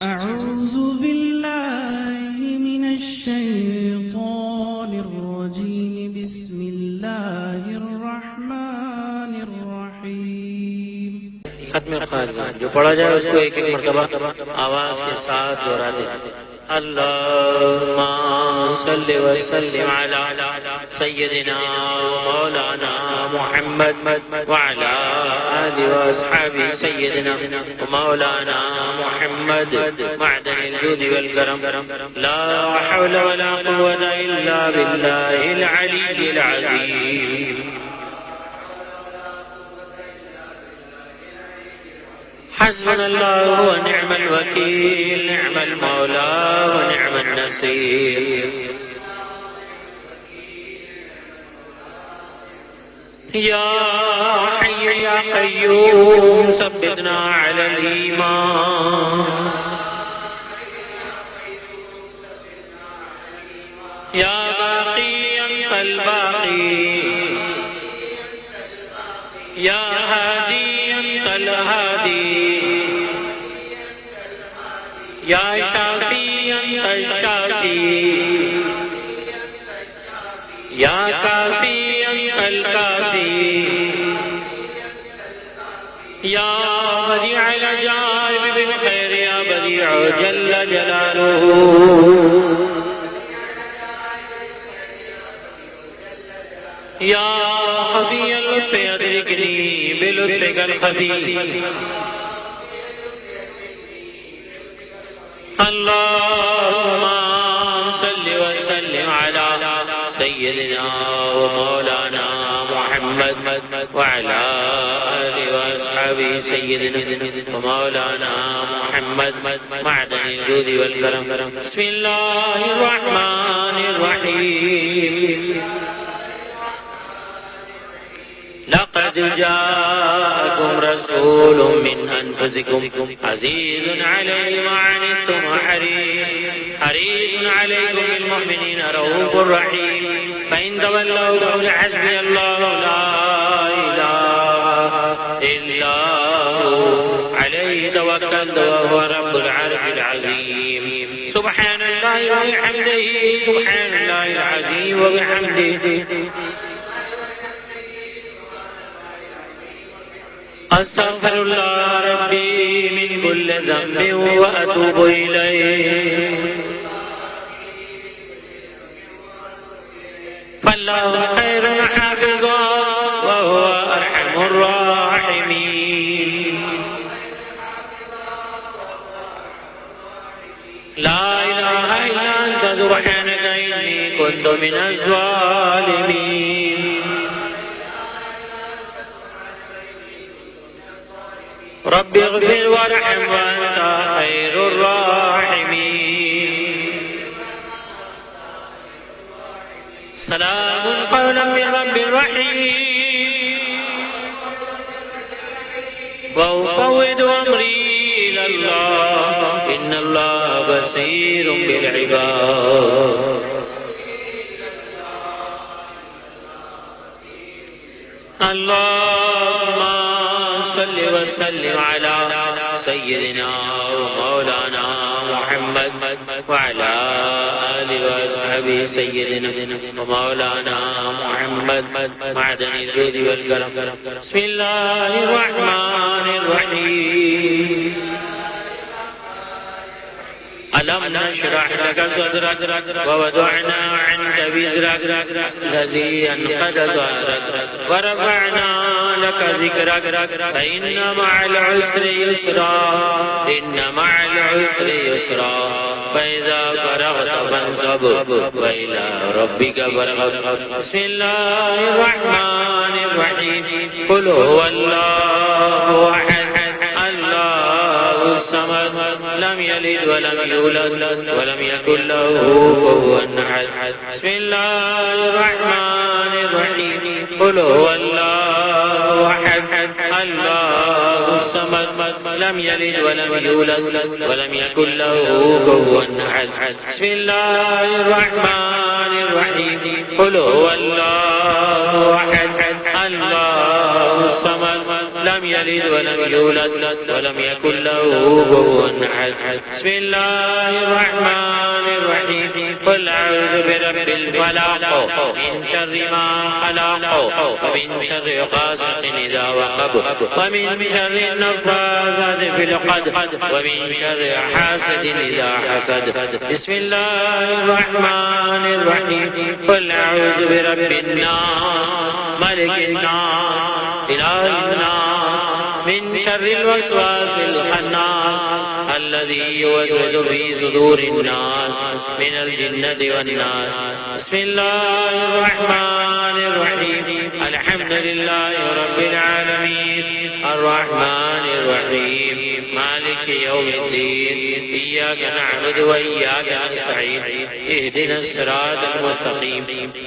أعوذ بالله من الشيطان الرجيم بسم الله الرحمن الرحيम। खत्म खारिजा जो पढ़ा जाए उसको एक एक मरतबा आवाज के साथ दोहरा दे। अल्लाहुम्मा सल्लि व सल्लिम अला सय्यदिना व मौलाना मुहम्मद व अला आलिहि व अस्हाबिहि सय्यदिना व मौलाना मुहम्मद मअदनिल जुद वल करम ला हौला व ला कुव्वता इल्ला बिल्लाहिल अलिय्यिल अज़ीम। हस्बुनल्लाहु व निअमल वकील निअमल मौला व निअमन नसीर। या हय्यु या क़य्यूम सब्बितना अलल ईमान। या बाक़ियन कल बाक़ी या हादियन कल हादी या शाफियन कल शाफी या काफियन कल काफी या बदीअल अजाइब बिल खैर या बदीअ जल्ल जलालुहु। या खफियल लुत्फ़ अदरिकनी बिलुत्फ़िकल खफी। अल्लाहुम्मा सल्लि व सल्लिम अला सय्यदिना व मौलाना मुहम्मद व अला आलिहि व अस्हाबिहि सय्यदिना व मौलाना मुहम्मद मअदनिल जुद वल करम। बिस्मिल्लाहिर रहमानिर रहीम। लक़द जाअकुम रसूलुम मिन अनफुसिकुम अज़ीज़ुन अलैहि मा अनित्तुम हरीसुन अलैकुम बिल मुमिनीना रऊफ़ुर रहीम। फ़इन तवल्लव फ़क़ुल हस्बियल्लाहु ला इलाहा इल्ला हु अलैहि तवक्कलतु व हुवा रब्बुल अर्शिल अज़ीम। सुब्हानल्लाहि व बिहम्दिही सुब्हानल्लाहिल अज़ीम व बिहम्दिही अस्तग़फिरुल्लाह रब्बी मिन कुल्लि ज़ंबिन व अतूबु इलैहि। फल्लाहु खैरुन हाफ़िज़न व हुवा अरहमुर राहिमीन। ला इलाहा इल्ला अंत सुब्हानका इन्नी कुन्तु मिनज़ ज़ालिमीन। रब्बि इग़फिर वरहम व अंत खैरुर राहिमीन। सलामुन क़ौलन मिन रब्बिर रहीम। व उफ़व्विदु अम्री इलल्लाह इन्नल्लाह बसीरुम बिल इबाद। अल्लाहुम्मा सल्लि व सल्लिम अला सय्यदिना व मौलाना मुहम्मद व अला आलिहि व अस्हाबिहि सय्यदिना व मौलाना मुहम्मद मअदनिल जुद वल करम। बिस्मिल्लाहिर रहमानिर रहीम। अलम नशरह लक सदरक व वदअना अन्क विज़रक लज़ी अनक़द ज़हरक व रफ़अना लक ज़िक्रक फ़इन्न मअल उसरि युस्रा इन्न मअल उसरि युस्रा फ़इज़ा फ़रग़त फ़ंसब व इला रब्बिक फ़रग़ब। बिस्मिल्लाहिर रहमानिर रहीम। क़ुल हुवल्लाहु अहद समद लम यलिद व लम यूलद व लम यकुल लहू कुफुवन अहद। बिस्मिल्लाहिर रहमानिर रहीम। क़ुल हुवल्लाहु अहद अल्लाहु समद लम यलिद व लम यूलद व लम यकुल लहू कुफुवन अहद। बिस्मिल्लाहिर रहमानिर रहीम। क़ुल हुवल्लाहु अहद अल्लाहु समद لم يلد ولم يولد ولم يكن له كفوا أحد. بسم الله الرحمن الرحيم. قل أعوذ برب الفلق من شر ما خلق ومن شر غاسق إذا وقب ومن شر النفاثات في العقد ومن شر حاسد إذا حسد. بسم الله الرحمن الرحيم. قل أعوذ برب الناس ملك الناس إله الناس من شر الوسواس الخناس الذي يوسوس في صدور الناس من الجنة والناس. بسم الله الرحمن الرحيم. الحمد لله رب العالمين الرحمن الرحيم مالك يوم الدين. إياك نعبد وإياك نستعين. اهدنا الصراط المستقيم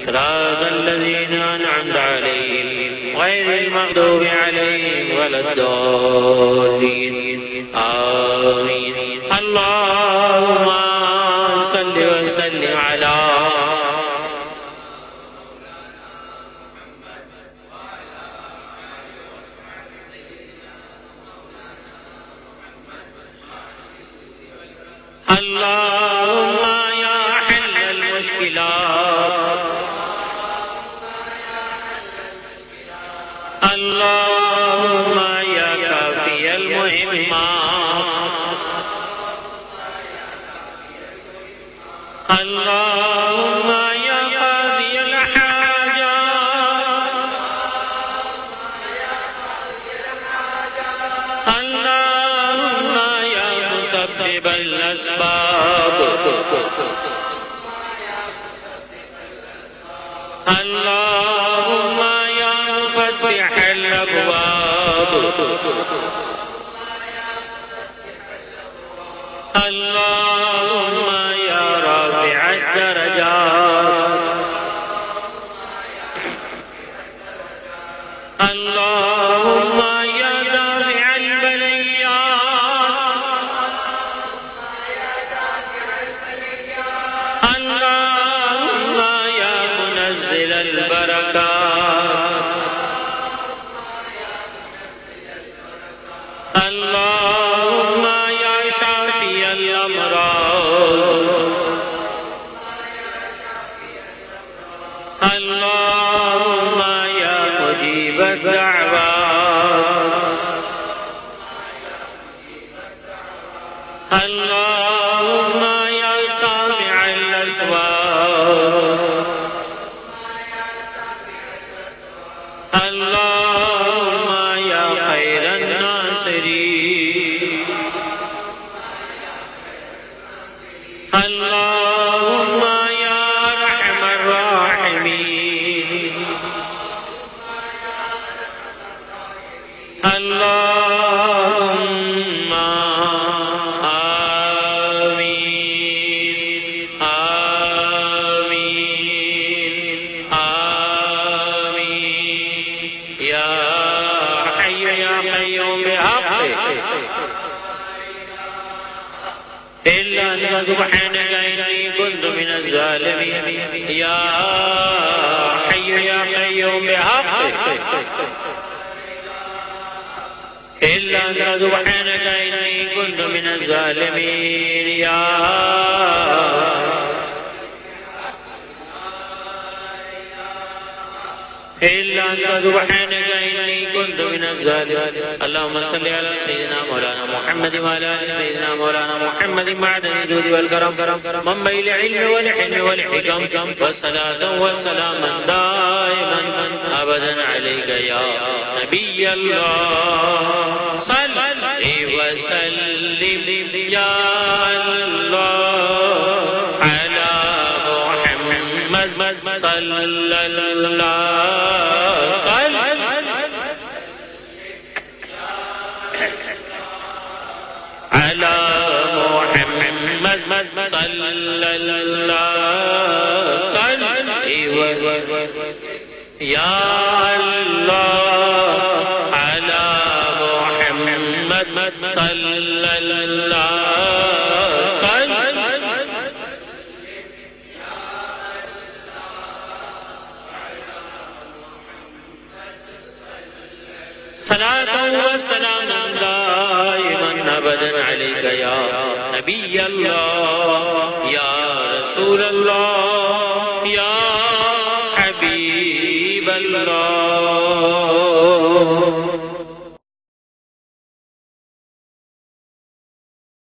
صراط الذين أنعمت عليهم غير المغضوب عليهم ولا الضالين. آمين. اللهم صل وسلم على اللهم يا حل المشكلات اللهم يا كافي المهمات اللهم يا قاضي الحاجات اللهم يا مسبب الأسباب اللهم يا مفتح الأبواب اللهم يا رافع الدرجات اللهم يا دافع البليات اللهم يا منزل البركات اللهم يا شافي الأمراض اللهم يا مجيب الدعوات اللهم يا سامع الأصوات اللهم يا خير الناصرين اللهم يا أرحم الراحمين اللهم آمين آمين آمين. يا حي يا قيوم بحقك إلا أنت سبحانك إني كنت من الظالمين. يا حي يا قيوم بحقك إلا أنت سبحانك إني كنت من الظالمين. يا إلا أنت سبحانك إني كنت من الظالمين. اللهم صل على سيدنا مولانا محمد وعلى آل سيدنا مولانا محمد معدن الجود والكرم منبع العلم والحلم والحكم والصلاة والسلام دائما أبدا عليك يا نبي الله. صل وسلم يا الله على محمد صلى الله على محمد صلى الله يا الله على محمد صلى الله सलातन व सलामन दाइमन अबदन अलैका या नबी अल्लाह या रसूल अल्लाह या हबीब अल्लाह।